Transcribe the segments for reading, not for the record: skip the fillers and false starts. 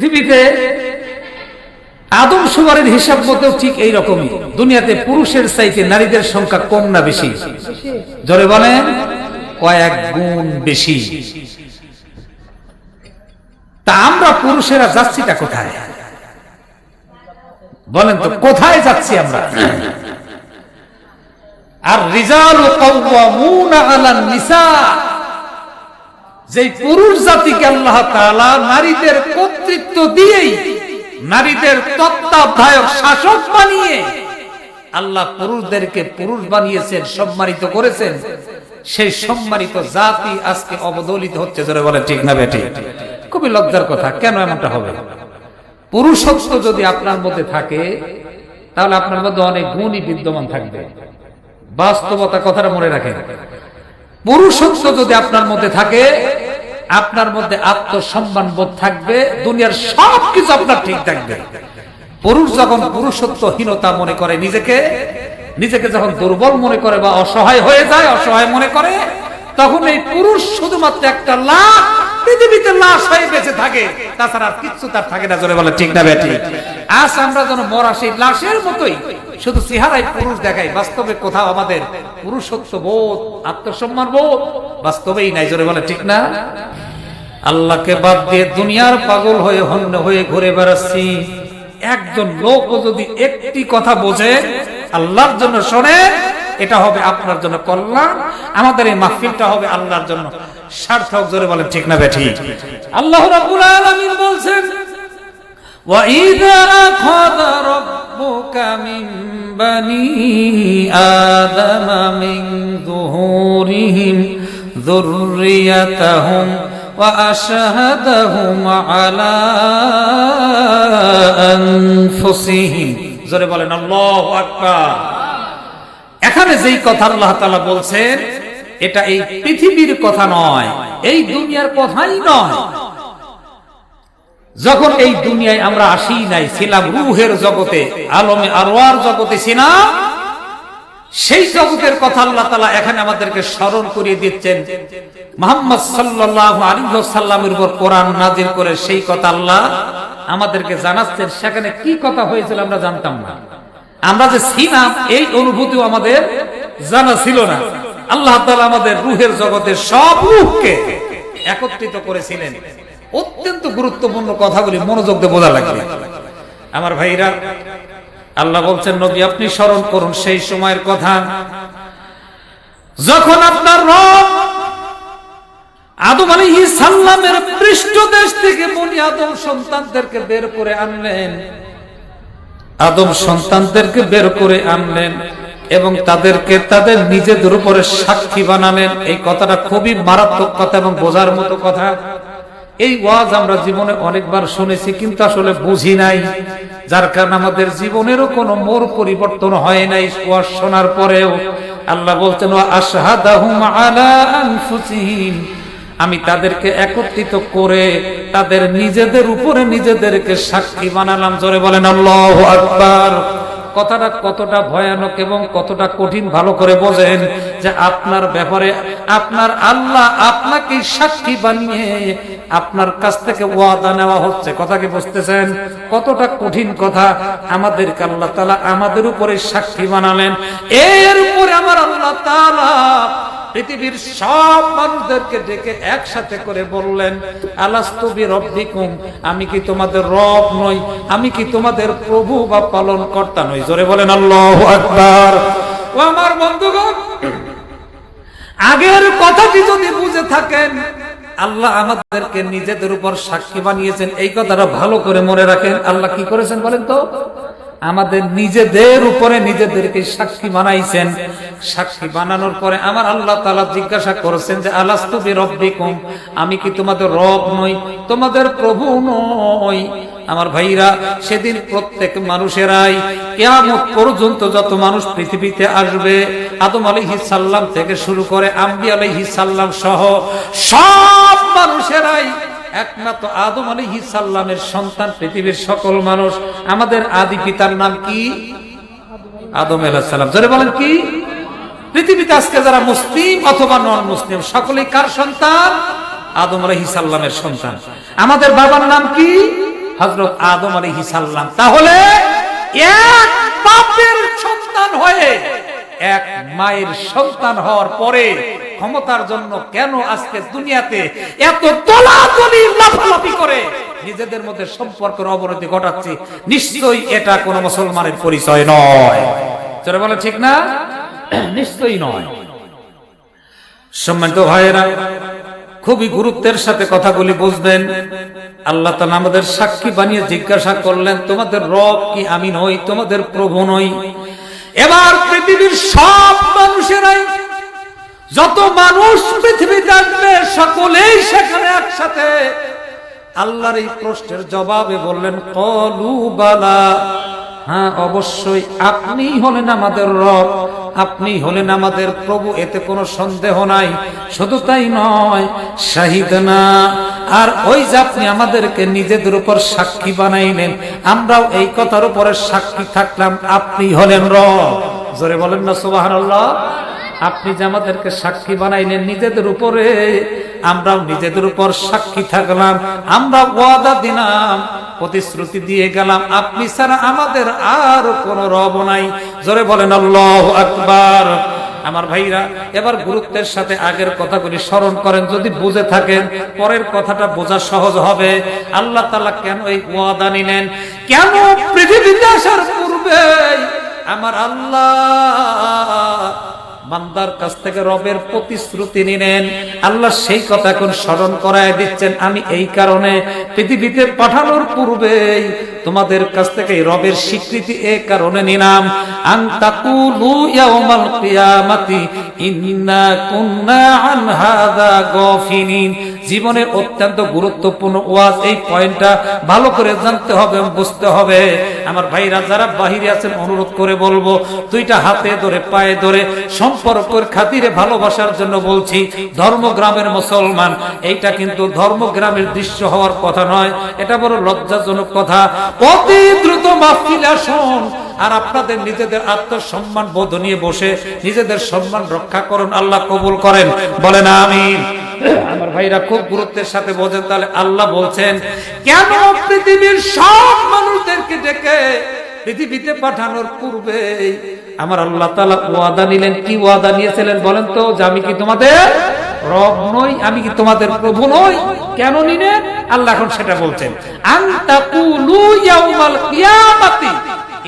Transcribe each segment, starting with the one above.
পৃথিবীতে আদম শুমারের হিসাব মতো ঠিক এই রকমই। দুনিয়াতে পুরুষের চাইতে নারীদের সংখ্যা কম না বেশি? জোরে বলেন, কয়েক গুণ বেশি। তা আমরা পুরুষেরা যাচ্ছিটা কোথায় বলেন তো? কোথায় যাচ্ছি আমরা? আর রিজালু কাওয়ামুনা আলান নিসা, যে পুরুষ জাতিকে আল্লাহ তাআলা নারীদের কর্তৃত্ব দিয়েই, নারীদের তত্ত্বাবধায়ক শাসক বানিয়ে আল্লাহ পুরুষদেরকে পুরুষ বানিয়েছেন, সম্মানিত করেছেন, সেই সম্মানিত জাতি আজকে অবদলিত হচ্ছে। জোরে বলে ঠিক না বেটি? খুবই লজ্জার কথা। কেন এমনটা হবে? পুরুষত্ব যদি আপনার মধ্যে থাকে তাহলে আপনার মধ্যে অনেক গুণই বিদ্যমান থাকবে। বাস্তবতা কথাটা মনে রাখেন। পুরুষত্ব যদি আপনার মধ্যে থাকে, আপনার মধ্যে আত্মসম্মান বোধ থাকবে, দুনিয়ার সবকিছু আপনার ঠিক থাকবে। পুরুষ যখন পুরুষত্বহীনতা মনে করে, নিজেকে যখন দুর্বল মনে করে বা অসহায় হয়ে যায়, অসহায় মনে করে, তখন এই পুরুষ শুধুমাত্র একটা লাশ, পৃথিবীতে লাশ হয়ে বেঁচে থাকে, তাছাড়া আর কিচ্ছু তার থাকে না। জোরে বলে ঠিক না বেটি? আজ আমরা যেন মরা সেই লাশের মতোই শুধু চেহারায় পুরুষ দেখাই, বাস্তবে কোথাও আমাদের পুরুষত্ব বোধ, আত্মসম্মান বোধ বাস্তবেই নাই। জোরে বলে ঠিক না? আল্লাহকে বাদ দিয়ে দুনিয়ার পাগল হয়ে হন্য হয়ে ঘুরে বেড়াচ্ছি। একজন লোক যদি একটি কথা বোঝে, আল্লাহর জন্য শোনে, এটা হবে আপনার জন্য কল্যাণ, আমাদের এই মাহফিলটা হবে আল্লাহর জন্য সার্থক। জোরে বলেন ঠিক না বেঠি? আল্লাহ রাব্বুল আলামিন বলছেন, ওয়া ইযা আখাযা রাব্বুকা মিন বানি আদামা মিন যুহুরিহিম যুররিয়াতাহুম ওয়া আশহাদাহুম আলা আনফুসিহিম। জোরে বলেন আল্লাহু আকবার। এখানে যেই কথা আল্লাহ তাআলা বলছেন, এটা এই পৃথিবীর কথা নয়, এই দুনিয়ার কথাই নয়। যখন এই দুনিয়ায় আমরা আসি নাই, ছিলাম রূহের জগতে, আলমে আরওয়ার জগতে ছিলাম, সেই জগতের কথা আল্লাহ তাআলা এখানে আমাদেরকে স্মরণ করিয়ে দিচ্ছেন। মুহাম্মদ সাল্লাল্লাহু আলাইহি ওয়াসাল্লামের উপর কোরআন নাযিল করে সেই কথা আল্লাহ আমাদেরকে জানাচ্ছেন। সেখানে কি কথা হয়েছিল আমরা জানতাম না, আমরা যে ছিলাম এই অনুভূতিও আমাদের জানা ছিল না। আল্লাহ তাআলা আমাদের রূহের জগতের সব রূহকে একত্রিত করেছিলেন। অত্যন্ত গুরুত্বপূর্ণ কথাগুলি মনোযোগ দিয়ে বোঝা লাগবে আমার ভাইরা। আল্লাহ বলছেন, নবী আপনি স্মরণ করুন সেই সময়ের কথা যখন আপনার রব আদম আলাইহিস সালামের পৃষ্ঠদেশ থেকে বনি আদম সন্তানদেরকে বের করে আনলেন, আদম সন্তানদেরকে বের করে আনলেন এবং তাদেরকে তাদের নিজেদের উপরে সাক্ষী বানালেন। এই কথাটা খুবই মারাত্মক কথা এবং বোঝার মতো কথা। এই ওয়াজ আমরা জীবনে অনেকবার শুনেছি, কিন্তু আসলে বুঝি নাই, যার কারণে আমাদের জীবনেরও কোনো মোড় পরিবর্তন হয় নাই। ওয়াজ শোনার পরেও আল্লাহ বলছেন, ওয়া আশহাদাহুম আলা আনফুসিহিম, আমি তাদেরকে একত্রিত করে তাদের নিজেদের উপরে নিজেদেরকে সাক্ষী বানালাম। জোরে বলেন আল্লাহু আকবার। কথাটা কতটা ভয়ানক এবং কতটা কঠিন ভালো করে বোঝেন, যে আপনার ব্যাপারে আপনার আল্লাহ আপনাকে সাক্ষী বানিয়ে আপনার কাছ থেকে ওয়াদা নেওয়া হচ্ছে। কথা কি বুঝতেছেন? কতটা কঠিন কথা। আমাদেরকে আল্লাহ তাআলা আমাদের উপরে সাক্ষী বানালেন। এর উপরে আমার আল্লাহ তাআলা পৃথিবীর সব মানুষদেরকে ডেকে একসাথে করে বললেন, আলাস্তু বিরব্বিকুম, আমি কি তোমাদের রব নই? আমি কি তোমাদের প্রভু বা পালন কর্তা নই? জোরে বলেন আল্লাহু আকবার। ও আমার বন্ধুগণ, আগের কথাটি যদি বুঝে থাকেন, আল্লাহ আমাদেরকে নিজেদের উপর সাক্ষী বানিয়েছেন, এই কথাটা ভালো করে মনে রাখেন। আল্লাহ কি করেছেন বলেন তো? আমাদের নিজেদের উপরে নিজেদেরকে সাক্ষী বানাইছেন। সাক্ষী বানানোর পরে আমার আল্লাহ তাআলা জিজ্ঞাসা করেছেন যে, আলাস্তু বিরব্বিকুম, আমি কি তোমাদের রব নই, তোমাদের প্রভু নই? আমার ভাইরা, সেদিন প্রত্যেক মানুষেরাই কিয়ামত পর্যন্ত যত মানুষ পৃথিবীতে আসবে, আদম আলাইহিস সালাম থেকে শুরু করে আম্বিয়া আলাইহিস সালাম সহ সব মানুষেরাই একমাত্র আদম আলাইহিস সালামের সন্তান। পৃথিবীর সকল মানুষ। আমাদের আদি পিতার নাম কি? আদম আলাইহিস সালাম। জোরে বলেন কি? পৃথিবীতে আজকে যারা মুসলিম অথবা নন মুসলিম, সকলেই কার সন্তান? আদম আলাইহিস সালামের সন্তান। আমাদের বাবার নাম কি? হযরত আদম আলাইহিস সালাম। তাহলে এক বাপের সন্তান হয়ে এক মায়ের সন্তান হওয়ার পরে ক্ষমতার জন্য কেন আজকে দুনিয়াতে এত দলাদলি লাফালাফি করে নিজেদের মধ্যে সম্পর্কের অবনতি ঘটাচ্ছে? নিশ্চয়ই এটা কোন মুসলমানের পরিচয় নয়। যারা বলে ঠিক না, নিশ্চয়ই নয়। সম্মানিত ভাইয়েরা, খুবই গুরুত্বের সাথে কথাগুলি বুঝবেন। আল্লাহ তাআলা আমাদের সাক্ষী বানিয়ে জিজ্ঞাসা করলেন, তোমাদের রব কি আমি নই? তোমাদের প্রভু নই? এবার পৃথিবীর সব মানুষেরাই, যত মানুষ পৃথিবীতে আসবে সকলেই সেখানে একসাথে আল্লাহর এই প্রশ্নের জবাবে বললেন, ক্বালু বালা, হ্যাঁ অবশ্যই আপনি হলেন আমাদের রব, আপনি হলেন আমাদের প্রভু, এতে কোনো সন্দেহ নাই। শুধু তাই নয়, শাহিদনা, আর ওই যে আপনি আমাদেরকে নিজেদের উপর সাক্ষী বানাইলেন, আমরাও এই কথার উপরে সাক্ষী থাকলাম আপনি হলেন রব। জোরে বলেন না সুবহানাল্লাহ। আপনি যে আমাদেরকে সাক্ষী বানাইলেন নিজেদের উপরে, আমরাও নিজেদের উপর সাক্ষী থাকলাম, আমরা ওয়াদা দিলাম, প্রতিশ্রুতি দিয়ে গেলাম, আপনি ছাড়া আমাদের আর কোনো রব নাই। জোরে বলেন আল্লাহু আকবার। আমার ভাইরা, এবার গুরুত্বের সাথে আগের কথাগুলি স্মরণ করেন, যদি বুঝে থাকেন পরের কথাটা বোঝা সহজ হবে। আল্লাহ তাআলা কেন এই ওয়াদা নিলেন? কেন পৃথিবীতে আসার পূর্বে আমার আল্লাহ বান্দার কাছ থেকে রবের প্রতিশ্রুতি নিলেন? আল্লাহ সেই কথা এখন স্মরণ করায় দিচ্ছেন, আমি এই কারণে পৃথিবীতে পাঠানোর পূর্বেই তোমাদের কাছ থেকে রবের স্বীকৃতি এই কারণে নিলাম, আন তাকুলু ইয়াউমাল কিয়ামাতি ইন্না কুন্না আন হাযা গাফিলিন। জীবনের অত্যন্ত গুরুত্বপূর্ণ ওয়াজ, এই পয়েন্টটা ভালো করে জানতে হবে, বুঝতে হবে। আমার ভাইরা যারা বাহিরে আছেন, অনুরোধ করে বলবো, দুইটা হাতে ধরে পায়ে ধরে সম্পর্কের খাতিরে ভালোবাসার জন্য বলছি, ধর্মগ্রামের মুসলমান, এইটা কিন্তু ধর্মগ্রামের দৃশ্য হওয়ার কথা নয়, এটা বড় লজ্জাজনক কথা। অতি দ্রুত মাহফিলে আসুন আর আপনাদের নিজেদের আত্মসম্মান বোধ নিয়ে বসে নিজেদের সম্মান রক্ষা করুন, আল্লাহ কবুল করেন, বলেন আমিন। আমার ভাইরা খুব গুরুত্বের সাথে বোঝেন। তাহলে আল্লাহ বলছেন, কেন পৃথিবীর সব মানুষদেরকে ডেকে পৃথিবীতে পাঠানোর পূর্বে আমার আল্লাহ তাআলা ওয়াদা নিলেন? কি ওয়াদা নিয়েছিলেন বলেন তো? যে আমি কি তোমাদের রব নই, আমি কি তোমাদের প্রভু নই? কেন নিলেন আল্লাহ এখন সেটা বলছেন, আন তাকুলু ইয়াউমাল কিয়ামাতি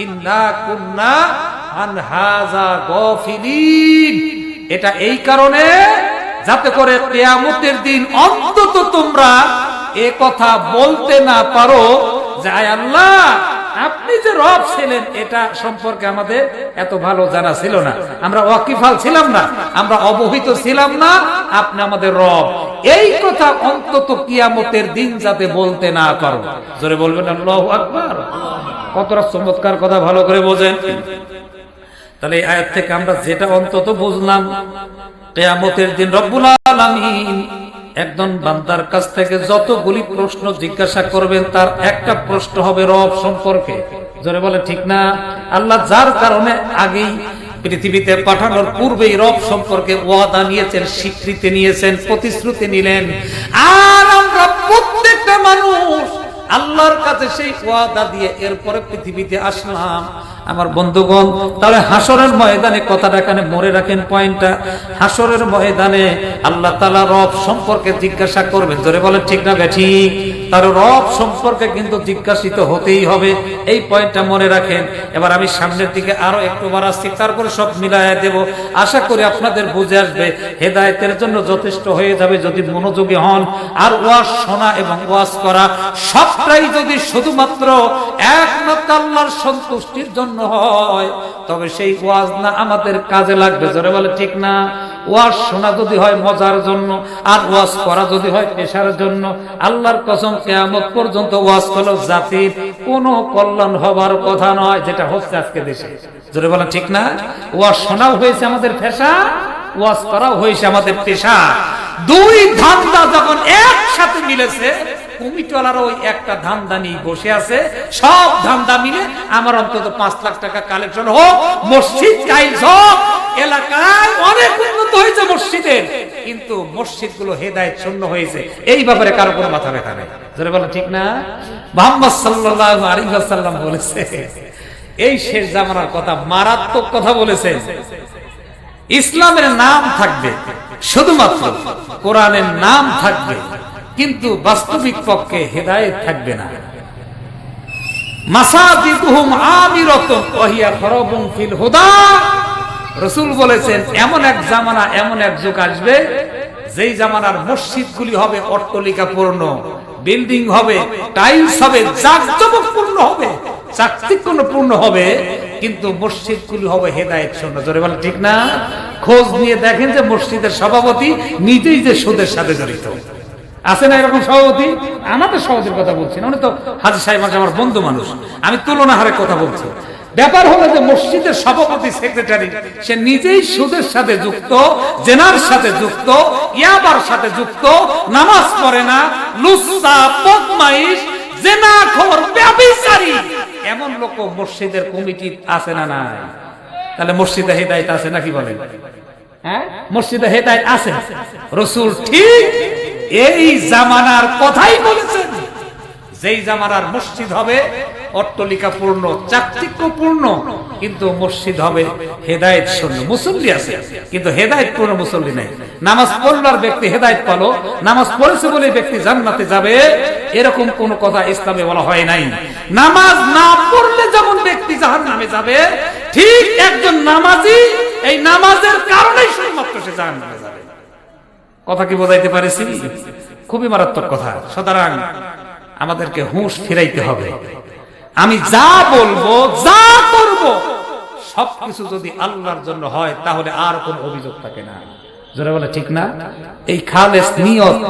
ইন্না কুন্না আন হাযা গাফিলিন। এটা এই কারণে যাতে করে কিয়ামতের দিন অন্তত তোমরা এ কথা বলতে না পারো যে আল্লাহ আপনি যে রব ছিলেন এটা সম্পর্কে আমাদের এত ভালো জানা ছিল না, আমরা ওয়াকিফাল ছিলাম না, আমরা অবহিত ছিলাম না, আপনি আমাদের রব। এই কথা অন্তত কিয়ামতের দিন যাতে বলতে না পারো। জোরে বলবেন আল্লাহু আকবার। কতটা চমৎকার কথা, ভালো করে বোঝেন। তাহলে এই আয়াত থেকে আমরা যেটা অন্তত বুঝলাম, কিয়ামতের দিন রব্বুল আলামিন একজন বান্দার কাছ থেকে যতগুলি প্রশ্ন জিজ্ঞাসা করবেন তার একটা প্রশ্ন হবে রব সম্পর্কে। জোরে বলে ঠিক না? আল্লাহ যার কারণে আগেই পৃথিবীতে পাঠানোর পূর্বেই রব সম্পর্কে ওয়াদা নিয়েছেন, স্বীকৃতি নিয়েছেন, প্রতিশ্রুতি নিলেন, আর আমরা প্রত্যেকটা মানুষ আল্লাহর কাছে সেই ওয়াদা দিয়ে এরপরে পৃথিবীতে আসলাম। আমার বন্ধুগণ, তাহলে হাসরের ময়দানে কথাটা এখানে মনে রাখেন, পয়েন্টটা, হাসরের ময়দানে আল্লাহ তাআলা রব সম্পর্কে জিজ্ঞাসা করবেন। জোরে বলেন ঠিক না ঠিক? তার রব সম্পর্কে কিন্তু জিজ্ঞাসিত হতেই হবে, এই পয়েন্টটা মনে রাখেন। এবার আমি সামনের দিকে আরো একটু বাড়াচ্ছি, তারপরে সব মিলাইয়া দেব। আশা করি আপনাদের বুঝে আসবে, হেদায়েতের জন্য যথেষ্ট হয়ে যাবে যদি মনোযোগী হন। আর ওয়াজ শোনা এবং ওয়াজ করা সবটাই যদি শুধুমাত্র একমাত্র আল্লাহর সন্তুষ্টির জন্য হয়, তবে সেই ওয়াজ না আমাদের কাজে লাগবে। জোরে বলে ঠিক না? ওয়াজ শোনা যদি হয় মজার জন্য, আর ওয়াজ করা যদি হয় পেশার জন্য, আল্লাহর কসম কিয়ামত পর্যন্ত ওয়াজ করলে জাতির কোনো কল্যাণ হবার কথা নয়, যেটা হচ্ছে আজকে দেশে। জোরে বলে ঠিক না? ওয়াজ শোনাও হয়েছে আমাদের পেশা, ওয়াজ করাও হয়েছে আমাদের পেশা। দুই ধান্দা যখন একসাথে মিলেছে, কমিটিওয়ালারা ওই একটা ধান্দা নিয়ে বসে আছে, সব ধান্দা মিলে আমার অন্তত 5 লাখ টাকা কালেকশন হোক, মসজিদ কাইজ হোক, এলাকায় অনেক উন্নত হয়েছে মসজিদের, কিন্তু মসজিদগুলো হেদায়েত শূন্য হয়েছে, এই ব্যাপারে কারো কোনো মাথা ব্যথা নেই। যারা বলে ঠিক না? মুহাম্মদ সাল্লাল্লাহু আলাইহি ওয়াসাল্লাম বলেছে, এই শেষ জামানার কথা, মারাত্মক কথা বলেছেন। ইসলামের নাম থাকবে, শুধুমাত্র কোরআনের নাম থাকবে, কিন্তু বাস্তবিক পক্ষে হেদায়েত থাকবে না। মাসাজিদুহুম আমিরাতুন ওয়া হিয়া খারাবুন ফিল হুদা। রাসূল বলেছেন, এমন এক জামানা, এমন এক যুগ আসবে, যেই জামানার মসজিদগুলি হবে অট্টালিকাপূর্ণ, বিল্ডিং হবে, টাইলস হবে, জাঁকজমকপূর্ণ হবে, চাকচিক্যপূর্ণ হবে, কিন্তু মসজিদগুলি হবে হেদায়েত শূন্য। জোরে বলেন ঠিক না? খোঁজ নিয়ে দেখেন যে মসজিদের সভাপতি নিজেই যে সুদের সাথে জড়িত। আছে না এরকম সভাপতি? আমাদের সভাপতির কথা বলছি না, উনি তো হাজী সাহেব আমার বন্ধু মানুষ, আমি তুলনা হারে কথা বলছি। ব্যাপার হলো যে মসজিদের সভাপতি, সেক্রেটারি, সে নিজেই সুদের সাথে যুক্ত, জেনার সাথে যুক্ত, ইয়াবার সাথে যুক্ত, নামাজ পড়ে না, লুচ্চা, বদমাইশ, জেনাখোর, ব্যভিচারী, এমন লোক মসজিদের কমিটি আছে না নাই? তাহলে মসজিদে হেদায়েত আছে নাকি বলেন? হ্যাঁ, মসজিদে হেদায়েত আছে। রাসূল ঠিক এই জামানার কথাই বলেছেন, যেই জামানার মসজিদ হবে অট্টালিকাপূর্ণ, চাকচিক্যপূর্ণ, কিন্তু মসজিদ হবে হেদায়েত শূন্য। মুসল্লি আছে কিন্তু হেদায়েত পূর্ণ মুসল্লি নাই। নামাজ পড়লার ব্যক্তি হেদায়েত পালো, নামাজ পড়েছে বলে ব্যক্তি জান্নাতে যাবে, এরকম কোন কথা ইসলামে বলা হয় নাই। নামাজ না পড়লে যেমন ব্যক্তি জাহান্নামে যাবে, ঠিক একজন নামাজি এই নামাজের কারণেই শুধুমাত্র সে জাহান্নামে যাবে। কথা কি বোঝাইতে পারেছি? খুবই মারাত্মক কথা। সুতরাং আমাদেরকে হুঁশ ফিরাইতে হবে। আমি যা বলবো, যা করব, সবকিছু যদি আল্লাহর জন্য হয়, তাহলে আর কোন অভিযোগ থাকে না। যারা বলে ঠিক না? এই খালেস নিয়ত,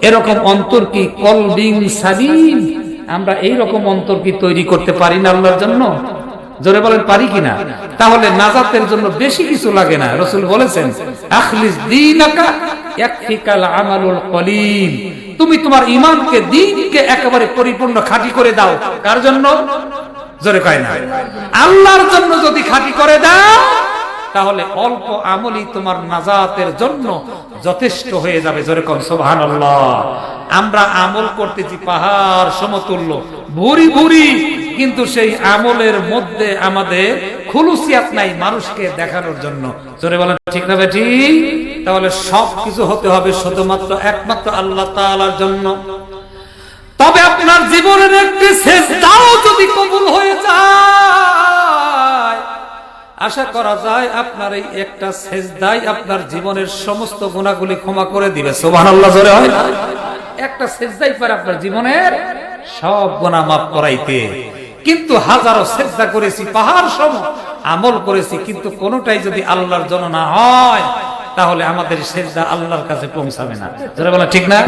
এরকম অন্তর কি কলবিন সালিম, আমরা এই রকম অন্তর কি তৈরি করতে পারি না আল্লাহর জন্য? জোরে বলেন পারি কিনা? তাহলে নাজাতের জন্য বেশি কিছু লাগে না। রাসূল বলেছেন, আখলিস দীনাকা ইয়াকফিকাল আমালুল কলিল। তুমি তোমার ঈমানকে, দ্বীনকে একেবারে পরিপূর্ণ খাঁটি করে দাও। কার জন্য? জোরে কয় না? আল্লাহর জন্য যদি খাঁটি করে দাও, তাহলে অল্প আমলই তোমার নাজাতের জন্য যথেষ্ট হয়ে যাবে। জোরে কোন সুবহানাল্লাহ। আমরা আমল করতেছি পাহাড় সমতুল্য, ভুরি ভুরি, কিন্তু সেই আমলের মধ্যে আমাদের খুলুসিয়াত নাই মানুষকে দেখানোর জন্য। জোরে বলেন ঠিক না বেটি? তাহলে সবকিছু হতে হবে শুধুমাত্র একমাত্র আল্লাহ তাআলার জন্য। তবে আপনার জীবনের একটি সেজদাও যদি কবুল হয়ে যায়, আশা করা যায় আপনার এই একটা সেজদাই আপনার জীবনের সমস্ত গুনাহগুলি ক্ষমা করে দিবে। সুবহানাল্লাহ জোরে হয় না? একটা সেজদাই পারে আপনার জীবনের সব গুনাহ মাফ করাইতে। কিন্তু হাজারো সেজদা করেছি, পাহাড় সম আমল করেছি, কিন্তু কোনোটাই যদি আল্লাহর জন্য না হয়, তাহলে আমাদের সেজদা আল্লাহর কাছে পৌঁছাবে না। যারা বলে ঠিক না?